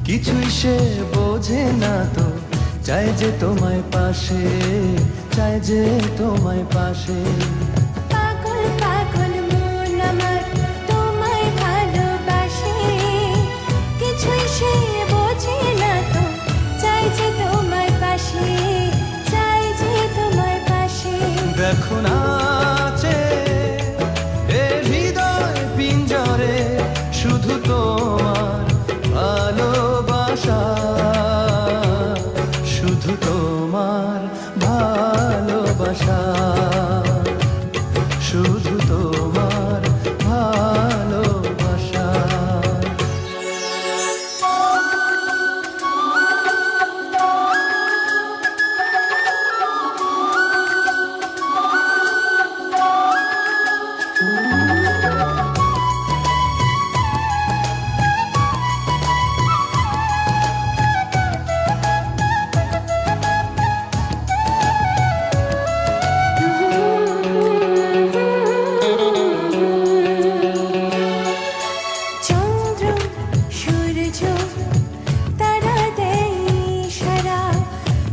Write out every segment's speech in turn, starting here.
কিছুই সে বোঝে না তো, চাই যে তোমায় পাশে, চাই যে তোমায় পাশে। পাগল পাগল মন আমার তোমায় ভালোবাসে, কিছুই সে বোঝে না তো, চাই যে তোমায় পাশে, চাই যে তোমায় পাশে। দেখো নাচে এ হৃদয় পিঞ্জরে, শুধু তোমার ভালোবাসা, শুধু তোমার ভালোবাসা, শুধু তোমার ভালোবাসা। চন্দ্র সূর্য তারা দেয় ইশারা,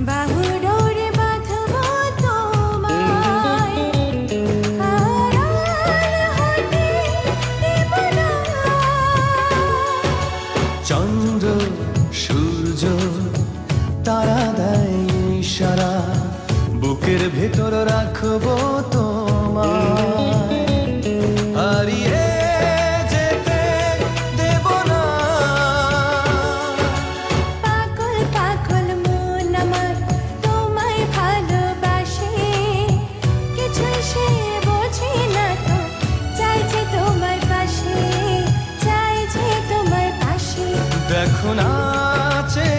বাহুডোরে বাঁধবো তোমায়, আড়াল হতে দেব না। চন্দ্র সূর্য তারা দেয় ইশারা, বুকের ভেতর রাখবো তোমায়, হারিয়ে যেতে দেব না। পাগল পাগল মন আমার তোমায় ভালোবাসে, কিছুই সে বোঝে না তো, চাই যে তোমায় পাশে, চাই যে তোমায় পাশে। দেখো নাচে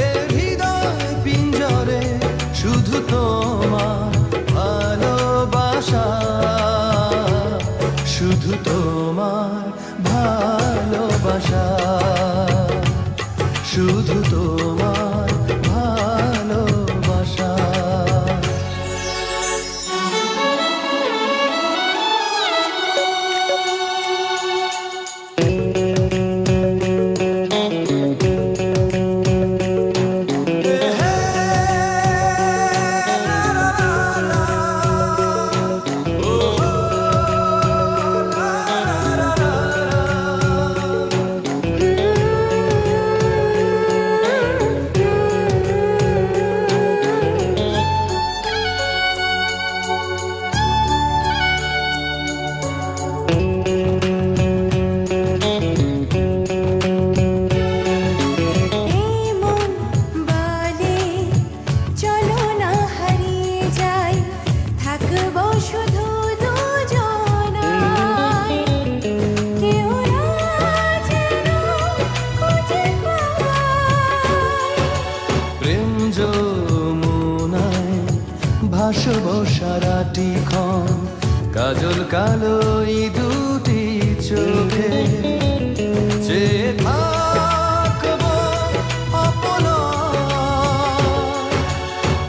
এ হৃদয় পিঞ্জরে, শুধু তোমার ভালোবাসা, শুধু তোমার ভালোবাসা, শুধু তোমার ভালোবাসা। এই মন বলে চলো না হারিয়ে যাই, থাকবো শুধু দুজনায়, কেউ না যেন খুঁজে পায়। প্রেম যমুনায় ভাসবো সারাটি ক্ষণ, কাজল কালো এই দুটি চোখে, যে থাকবো অপলক।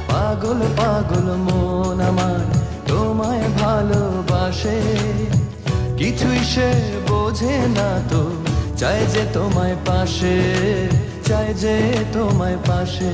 পাগল পাগল মন আমার তোমায় ভালোবাসে, কিছুই সে বোঝে না তো, চাই যে তোমায় পাশে, চাই যে তোমায় পাশে।